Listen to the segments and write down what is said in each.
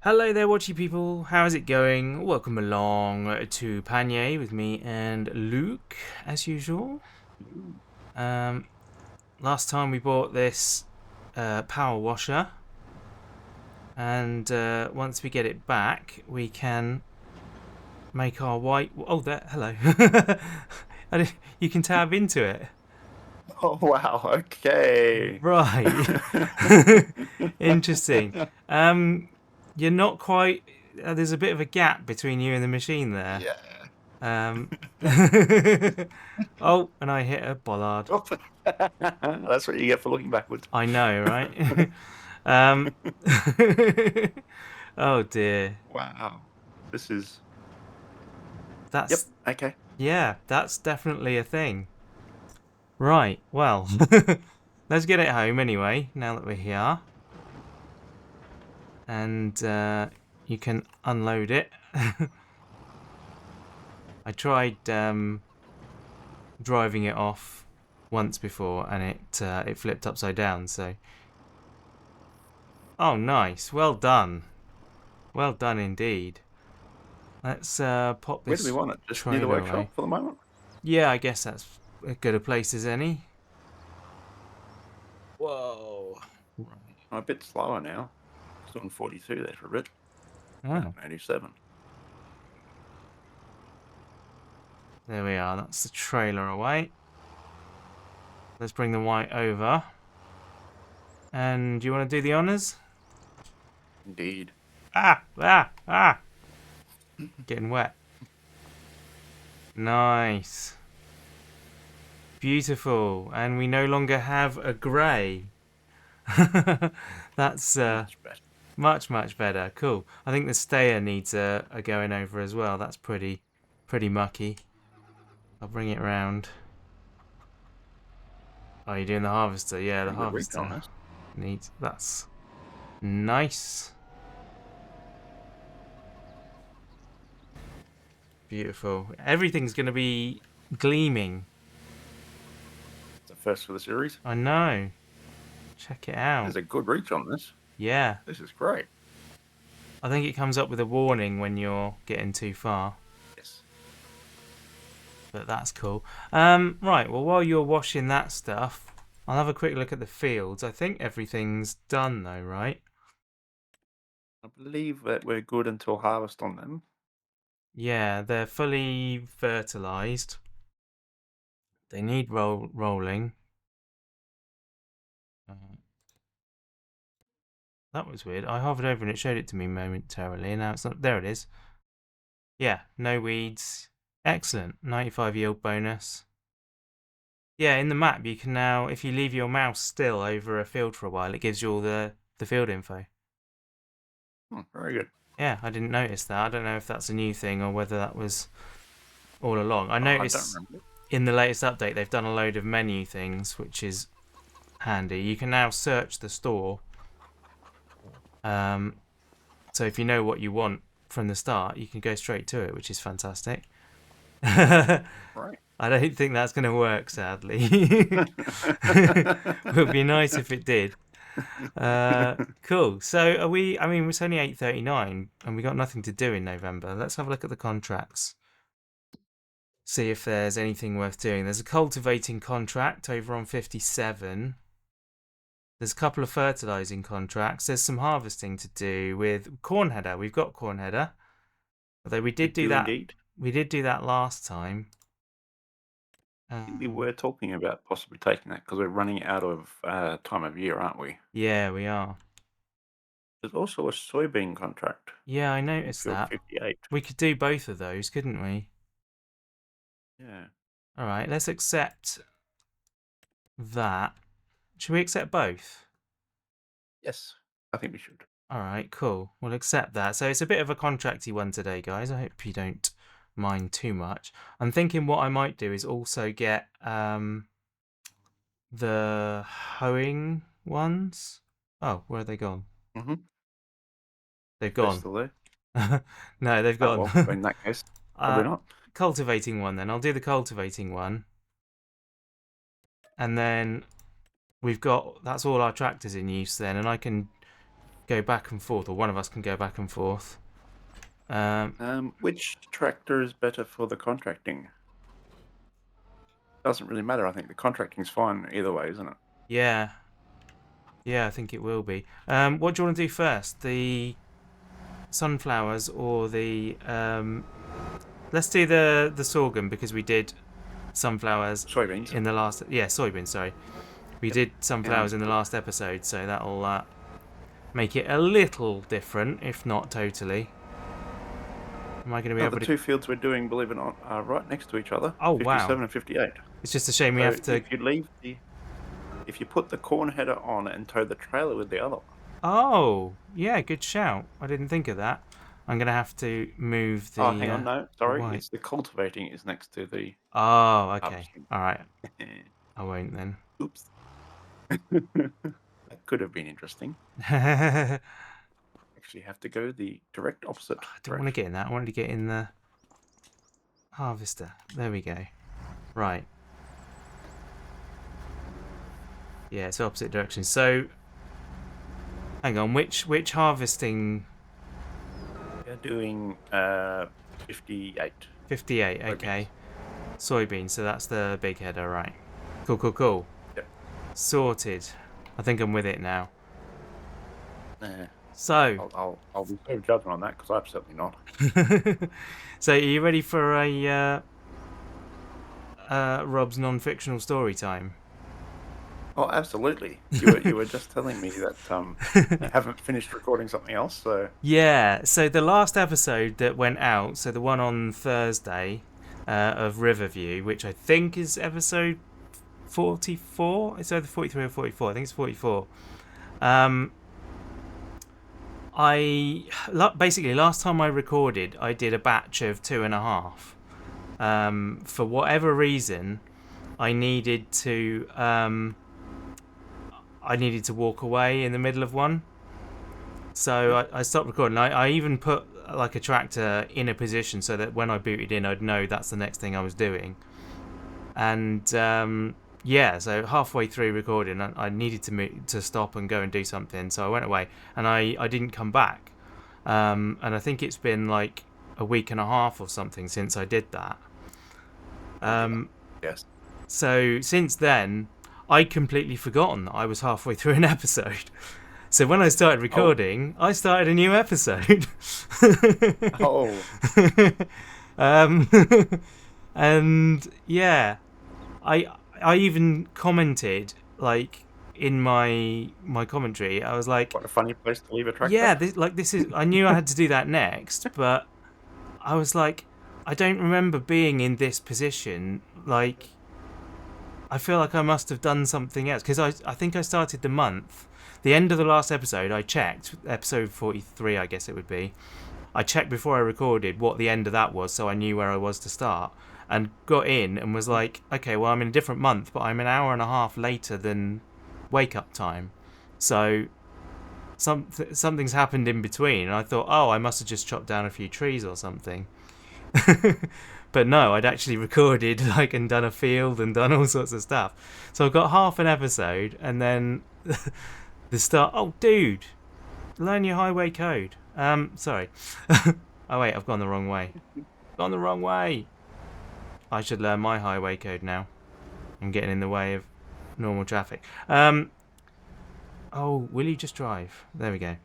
Hello there, watchy people. How's it going? Welcome along to Pallegney with me and Luke, as usual. Um, Last time we bought this power washer, and once we get it back, we can make our white. Oh, there. Hello. You can tab into it. Oh wow, okay. Right. Interesting. You're not quite. There's a bit of a gap between you and the machine there. Yeah. Um, oh, and I hit a bollard. Oh, that's what you get for looking backwards. I know, right? um, oh dear. Wow. This is. Yep. That's Okay. yeah, that's definitely a thing. Right. Well, let's get it home anyway. Now that we're here, and you can unload it. I tried driving it off once before, and it flipped upside down. So, oh, nice. Well done. Well done indeed. Let's pop Where do we this want it? Just near the trailer away. workshop for the moment. Yeah, I guess that's as good a place as any. Whoa. Right. I'm a bit slower now. Still on 42 there for a bit. Oh, 87. there we are. That's the trailer away. Let's bring the white over. And do you want to do the honours? Indeed. Ah! Getting wet. Nice. Beautiful. And we no longer have a grey. That's Much better. much better. Cool. I think the stayer needs a going over as well. That's pretty mucky. I'll bring it round. Oh, you're doing the harvester? Yeah, the Pretty good reach on harvester this. needs. That's nice. Beautiful. Everything's going to be gleaming. It's the first for the series. I know. Check it out. There's a good reach on this. Yeah. This is great. I think it comes up with a warning when you're getting too far. Yes. But that's cool. Right, well, while you're washing that stuff, I'll have a quick look at the fields. I think everything's done though, right? I believe that we're good until harvest on them. Yeah, they're fully fertilized. They need rolling. That was weird. I hovered over and it showed it to me momentarily, and now it's not. There it is. Yeah, no weeds. Excellent. 95 yield bonus. Yeah, in the map you can now, if you leave your mouse still over a field for a while, it gives you all the field info. Very good. Yeah, I didn't notice that. I don't know if that's a new thing or whether that was all along. I I don't noticed remember. in the latest update they've done a load of menu things, which is handy. You can now search the store. So if you know what you want from the start, you can go straight to it, which is fantastic. Right. I don't think that's going to work, sadly. It would be nice if it did. Cool. So are we? I mean, it's only 8:39, and we got nothing to do in November. Let's have a look at the contracts. See if there's anything worth doing. There's a cultivating contract over on 57. There's a couple of fertilizing contracts. There's some harvesting to do with corn header. We've got corn header, although we did do that. Indeed. We did do that last time. I think we were talking about possibly taking that because we're running out of time of year, aren't we? Yeah, we are. There's also a soybean contract Yeah, I in noticed field that. 58. We could do both of those, couldn't we? Yeah. All right, let's accept that. Should we accept both? Yes, I think we should. All right, cool. We'll accept that. So it's a bit of a contracty one today, guys. I hope you don't mind too much. I'm thinking what I might do is also get the hoeing ones. Oh, where are they gone? Mm-hmm. They've They're gone. still there. No, they've Oh, gone. well, in that case, probably not. Cultivating one then. I'll do the cultivating one. And then we've got, that's all our tractors in use then, and I can go back and forth, or one of us can go back and forth. Which tractor is better for the contracting? Doesn't really matter. I think the contracting's fine either way, isn't it? Yeah. Yeah, I think it will be. What do you want to do first? The sunflowers or the... let's do the sorghum, because we did sunflowers Soybeans. in the last... Yeah, soybeans, sorry. We did sunflowers in the last episode, so that'll make it a little different, if not totally. Am I going to be able the to... two fields we're doing, believe it or not, are right next to each other. Oh, 57 wow. and 58. It's just a shame we have to... If you put the corn header on and tow the trailer with the other one. Oh, yeah, good shout. I didn't think of that. I'm going to have to move the... Oh, hang on, no, sorry. white. It's the cultivating is next to the... Oh, okay. harvesting. All right. I won't then. Oops. That could have been interesting. Actually have to go the direct opposite. I don't want to get in that. I wanted to get in the harvester. There we go. Right. Yeah, it's opposite direction. So, hang on. Which harvesting? We're doing 58. 58. Okay. Soybeans. So that's the big header, right? Cool. Cool. Cool. Yep. Sorted. I think I'm with it now. Yeah. So, I'll reserve judgment on that because I'm certainly not. so are you ready for a Rob's non-fictional story time? Oh, absolutely. You were just telling me that you haven't finished recording something else, so... Yeah, so the last episode that went out, so the one on Thursday of Riverview, which I think is episode 44? It's either 43 or 44. I think it's 44. Basically, last time I recorded, I did a batch of 2.5. For whatever reason, I needed to walk away in the middle of one, so I stopped recording. I even put like a tractor in a position so that when I booted in, I'd know that's the next thing I was doing. And yeah, so halfway through recording, I needed to stop and go and do something, so I went away and I didn't come back. And I think it's been like a week and a half or something since I did that. Yes. So since then, I'd completely forgotten that I was halfway through an episode. So when I started recording, I started a new episode. Oh. And yeah, I even commented like in my commentary. I was like, what a funny place to leave a tractor. yeah, this is. I knew I had to do that next, but I was like, I don't remember being in this position. Like, I feel like I must have done something else, because I think I started the month. The end of the last episode, I checked, episode 43, I guess it would be. I checked before I recorded what the end of that was, so I knew where I was to start, and got in and was like, okay, well, I'm in a different month, but I'm an hour and a half later than wake up time. So something's happened in between, and I thought, oh, I must have just chopped down a few trees or something. But no, I'd actually recorded and done a field and done all sorts of stuff. So I've got half an episode, and then the start. Oh, dude, learn your highway code. Sorry. Oh wait, I've gone the wrong way. Gone the wrong way. I should learn my highway code now. I'm getting in the way of normal traffic. Oh, will you just drive? There we go.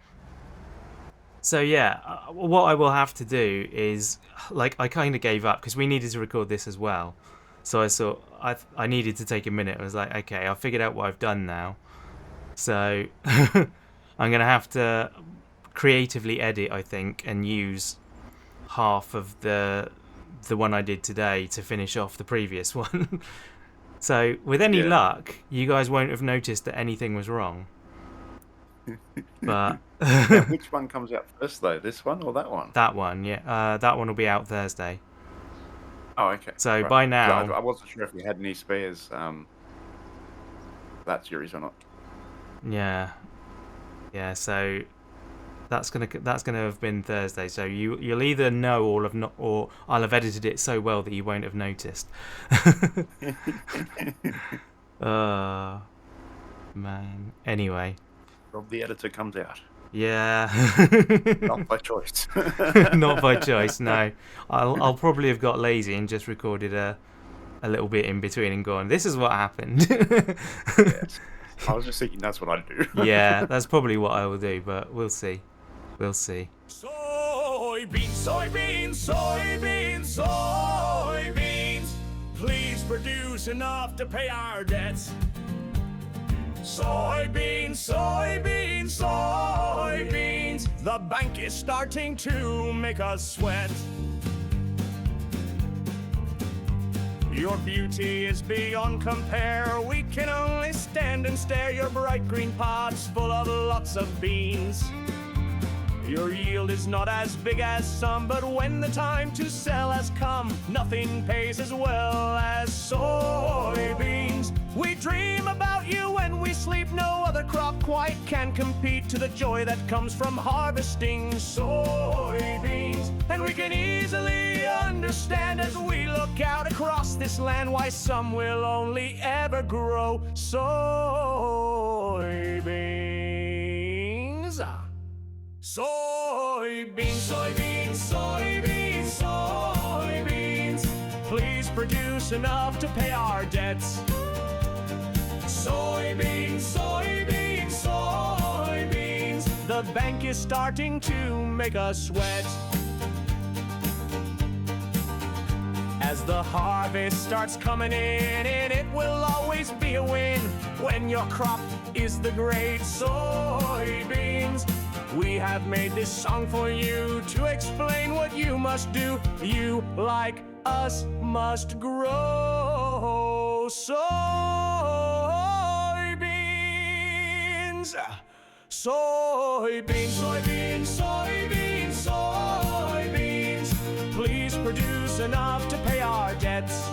So yeah, what I will have to do is, I kind of gave up because we needed to record this as well. So I thought I needed to take a minute. I was like, okay, I've figured out what I've done now. So I'm going to have to creatively edit, I think, and use half of the one I did today to finish off the previous one. So with any luck, you guys won't have noticed that anything was wrong. But which one comes out first, though? This one or that one? That one, yeah. That one will be out Thursday. Oh, okay. So right. By now, I wasn't sure if you had any spares. That series or not. Yeah. So that's gonna have been Thursday. So you'll either know or I'll have edited it so well that you won't have noticed. Man. Anyway. Rob the editor comes out. Yeah. Not by choice. Not by choice, no. I'll probably have got lazy and just recorded a little bit in between and gone, this is what happened. Yes. I was just thinking that's what I'd do. Yeah, that's probably what I will do, but we'll see. We'll see. Soybeans, soybeans, soybeans, soybeans. Please produce enough to pay our debts. Soybeans, soybeans, soybeans. The bank is starting to make us sweat. Your beauty is beyond compare. We can only stand and stare. Your bright green pods full of lots of beans. Your yield is not as big as some, but when the time to sell has come, nothing pays as well as soybeans. We dream about you when we sleep. No other crop quite can compete to the joy that comes from harvesting soybeans. And we can easily understand as we look out across this land why some will only ever grow soybeans. Soybeans, soybeans, soybeans, soybeans. Please produce enough to pay our debts. Soybeans, soybeans, soybeans. The bank is starting to make us sweat. As the harvest starts coming in, and it will always be a win when your crop is the great soybeans. We have made this song for you to explain what you must do. You, like us, must grow soybeans. Soybeans, soybeans, soybeans, soybeans. Please produce enough to pay our debts.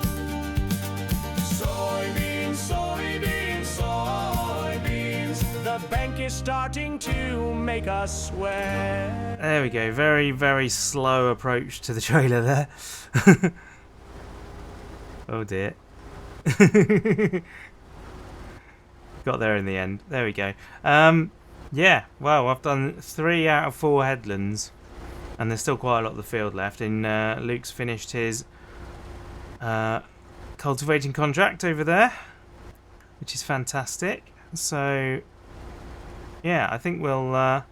Soybeans, soybeans, soybeans. The bank is starting to make us sweat. There we go. Very, very slow approach to the trailer there. Oh dear. Got there in the end. There we go. Yeah, well, I've done 3 out of 4 headlands. And there's still quite a lot of the field left. And Luke's finished his cultivating contract over there, which is fantastic. So, yeah, I think we'll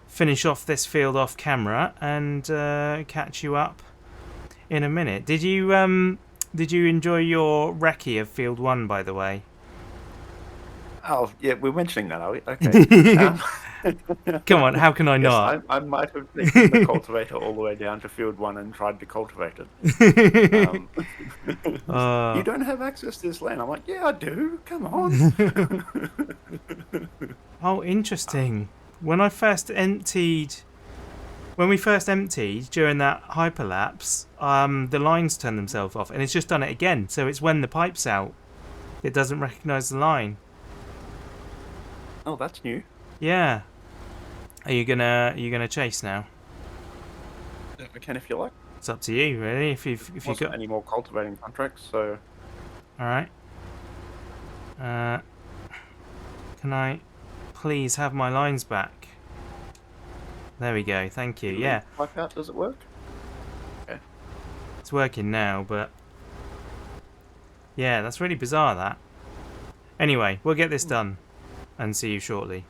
finish off this field off camera and catch you up in a minute. Did you enjoy your recce of field 1, by the way? Oh, yeah, we're mentioning that, are we? Okay. Come on, how can I Yes, not? I might have taken the cultivator all the way down to field 1 and tried to cultivate it. You don't have access to this land. I'm like, yeah, I do. Come on. Oh, interesting. When we first emptied during that hyperlapse, the lines turned themselves off, and it's just done it again. So it's when the pipe's out, it doesn't recognise the line. Oh, that's new. Yeah. Are you gonna chase now? I can if you like. It's up to you, really. If you Wasn't got any more cultivating contracts, so. all right. Can I please have my lines back? There we go. Thank you. Yeah, Pipe out, does it work? Okay. it's working now, but yeah, that's really bizarre. That. Anyway, we'll get this done, and see you shortly.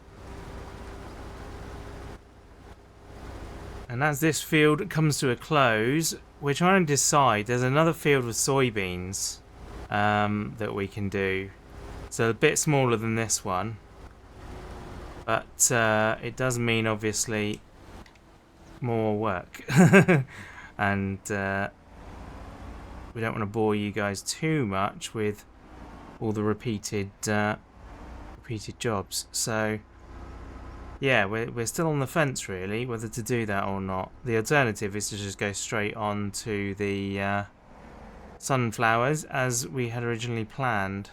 And as this field comes to a close, we're trying to decide. There's another field with soybeans that we can do. So a bit smaller than this one. But it does mean, obviously, more work. And we don't want to bore you guys too much with all the repeated jobs. So yeah, we're still on the fence, really, whether to do that or not. The alternative is to just go straight on to the sunflowers as we had originally planned.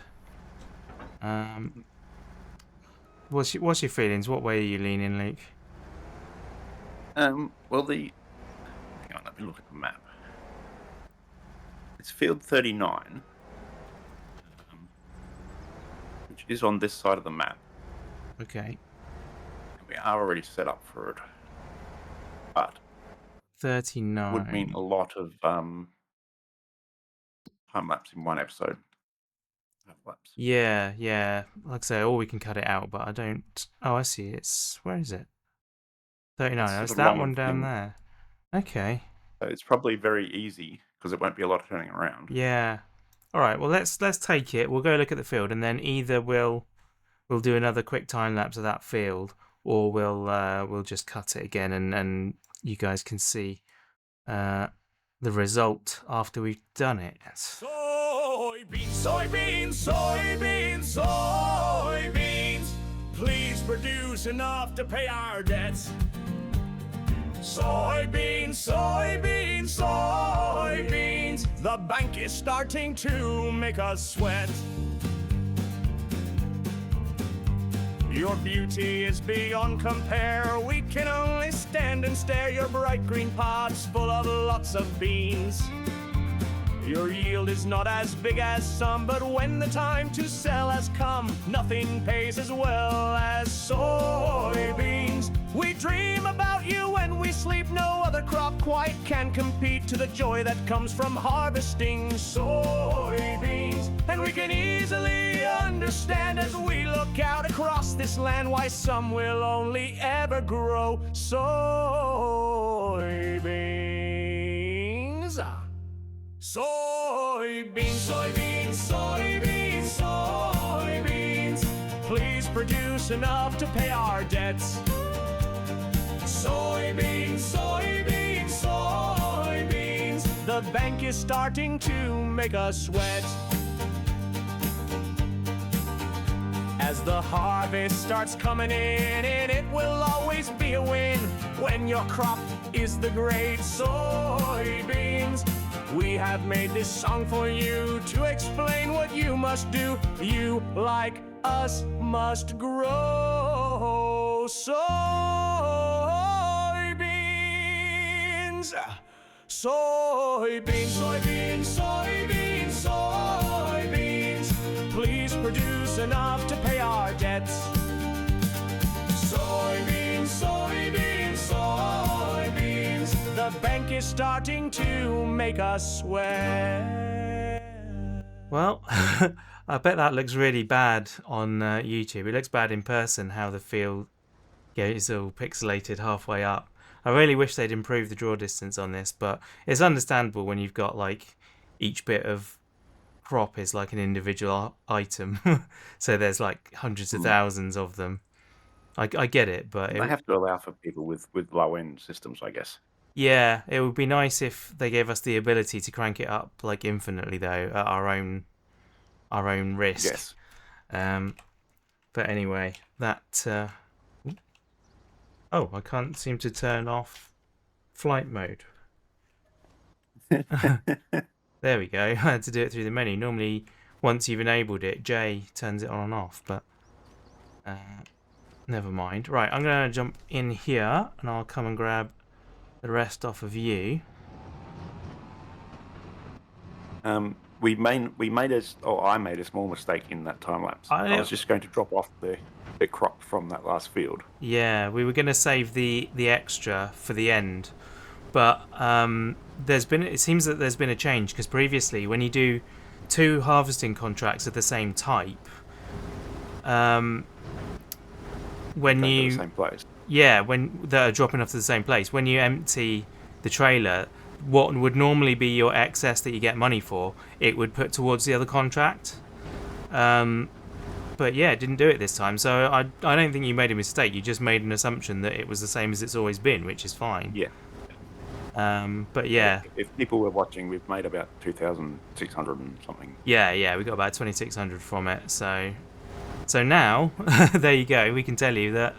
What's your feelings? What way are you leaning, Luke? Well, hang on, let me look at the map. It's field 39, which is on this side of the map. Okay. We we are already set up for it. But 39. would mean a lot of time lapse in one episode. Lapse. Yeah, yeah. Like I say, or we can cut it out, but I don't. Oh, I see. It's where is it? 39. It's It's sort of that long one of down thing. there. Okay. So it's probably very easy because it won't be a lot of turning around. Yeah. All right. Well, let's take it. We'll go look at the field, and then either we'll do another quick time lapse of that field, or we'll just cut it again, and you guys can see the result after we've done it. Soybeans, soybeans, soybeans, soybeans. Please produce enough to pay our debts. Soybeans, soybeans, soybeans. The bank is starting to make us sweat. Your beauty is beyond compare. We can only stand and stare. Your bright green pods full of lots of beans. Your yield is not as big as some, but when the time to sell has come, nothing pays as well as soybeans. We dream about you when we sleep. No other crop quite can compete to the joy that comes from harvesting soybeans. And we can easily understand as we look out across this land why some will only ever grow soybeans. Soybeans, soybeans, soybeans, soybeans. Please produce enough to pay our debts. Soybeans, soybeans, soybeans. The bank is starting to make us sweat. As the harvest starts coming in, and it will always be a win when your crop is the great soybeans. We have made this song for you to explain what you must do. You, like us, must grow soybeans. Soybeans, soybeans, soybeans, soybeans. Please produce enough to pay our debts. Soybeans, soybeans, soybeans. The bank is starting to make us sweat. Well, I bet that looks really bad on YouTube. It looks bad in person, how the field is all pixelated halfway up. I really wish they'd improve the draw distance on this, but it's understandable when you've got like each bit of crop is like an individual item. So there's like hundreds of thousands of them. I get it, but They have to allow for people with low-end systems, I guess. yeah, it would be nice if they gave us the ability to crank it up like infinitely though, at our own risk. Yes. But anyway, that oh, I can't seem to turn off flight mode. There we go. I had to do it through the menu. Normally, once you've enabled it, J turns it on and off, but never mind. Right, I'm going to jump in here, and I'll come and grab the rest off of you. I made a small mistake in that time lapse. I was just going to drop off the crop from that last field. Yeah, we were going to save the extra for the end, but it seems that there's been a change, because previously when you do 2 harvesting contracts of the same type, when you the same place. Yeah, when that are dropping off to the same place, when you empty the trailer, what would normally be your excess that you get money for, it would put towards the other contract. But yeah, it didn't do it this time, so I don't think you made a mistake. You just made an assumption that it was the same as it's always been, which is fine. Yeah. But yeah. If people were watching, we've made about 2,600 and something. Yeah, we got about 2,600 from it. So now, there you go. We can tell you that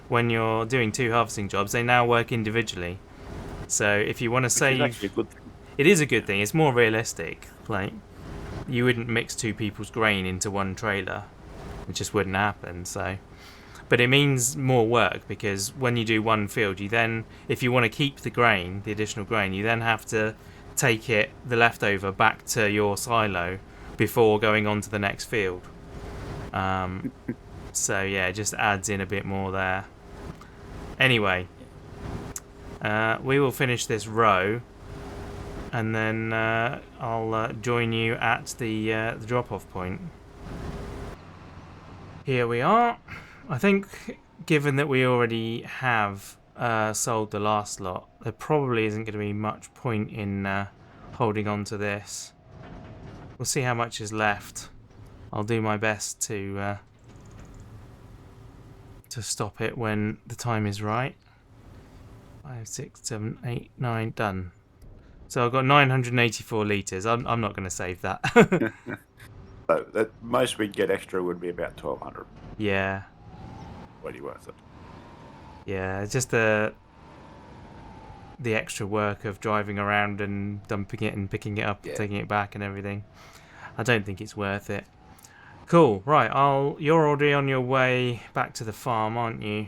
when you're doing 2 harvesting jobs, they now work individually. So if you want to save, it's actually a good thing. It is a good thing. It's more realistic. Like, you wouldn't mix 2 people's grain into one trailer. It just wouldn't happen. So, but it means more work, because when you do one field, you then, if you want to keep the grain, the additional grain, you then have to take the leftover back to your silo before going on to the next field. So yeah, it just adds in a bit more there. Anyway, we will finish this row, and then I'll join you at the drop-off point. Here we are. I think, given that we already have sold the last lot, there probably isn't going to be much point in holding on to this. We'll see how much is left. I'll do my best to stop it when the time is right. 5, 6, 7, 8, 9, done. So I've got 984 litres. I'm not going to save that. So the most we'd get extra would be about 1,200. Yeah. Really worth it. Yeah, it's just the extra work of driving around and dumping it and picking it up and taking it back and everything. I don't think it's worth it. Cool. Right, you're already on your way back to the farm, aren't you?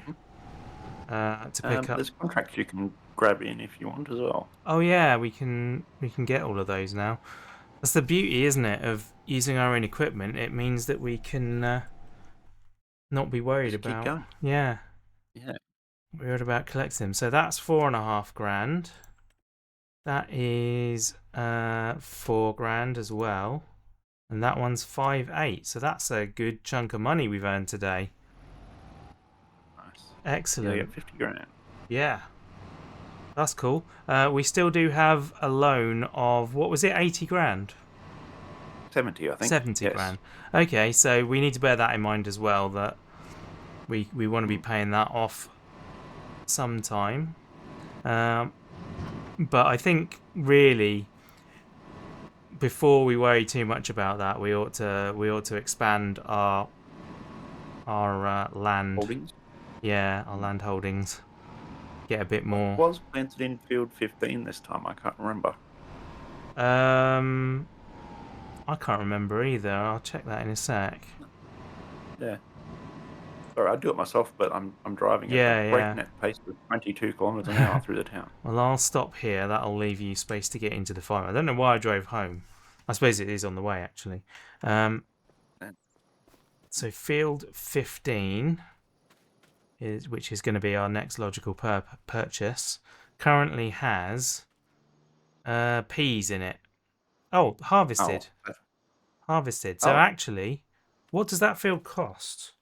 To pick up. There's contracts you can grab in if you want as well. Oh yeah, we can get all of those now. That's the beauty, isn't it, of using our own equipment? It means that we can not be worried Just keep about. going. Yeah. Yeah. Worried about collecting them. So that's 4.5 grand. That is 4 grand as well. And that one's 5.8. So that's a good chunk of money we've earned today. Nice. Excellent. You get 50 grand. Yeah. That's cool. We still do have a loan of, what was it, 80 grand? 70, I think. 70 grand. Okay, so we need to bear that in mind as well, that we want to be paying that off sometime. But I think really, before we worry too much about that, we ought to expand our land Holdings. Yeah, our land holdings. Get a bit more. Was planted in field 15 this time? I can't remember. I can't remember either. I'll check that in a sec. Yeah. Sorry, I do it myself, but I'm driving at a breakneck pace with 22 kilometers an hour through the town. Well, I'll stop here. That'll leave you space to get into the farm. I don't know why I drove home. I suppose it is on the way, actually. So field 15, which is going to be our next logical purchase, currently has peas in it. Oh, harvested. Oh. Harvested. So actually, what does that field cost?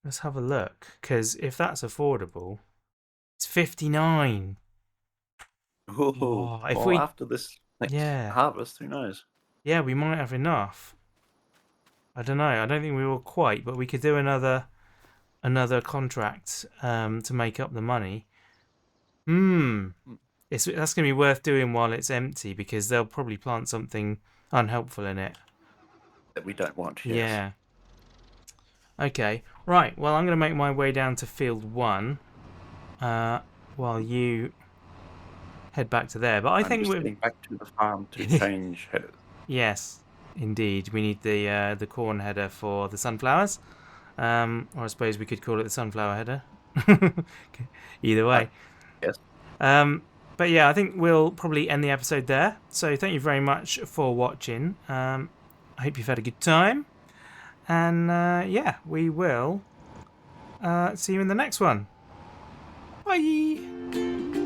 Let's have a look. Because if that's affordable, it's 59. Ooh, if well, after this next harvest, who knows? Yeah, we might have enough. I don't know. I don't think we will quite, but we could do another contract to make up the money. That's going to be worth doing while it's empty, because they'll probably plant something unhelpful in it. That we don't want, yes. Yeah. Okay. Right. Well, I'm going to make my way down to field 1 while you head back to there. But I think we're getting back to the farm to change headers. Yes, indeed. We need the corn header for the sunflowers. Or I suppose we could call it the sunflower header. Either way. Yes. But yeah, I think we'll probably end the episode there. So thank you very much for watching. I hope you've had a good time. And yeah, we will see you in the next one. Bye.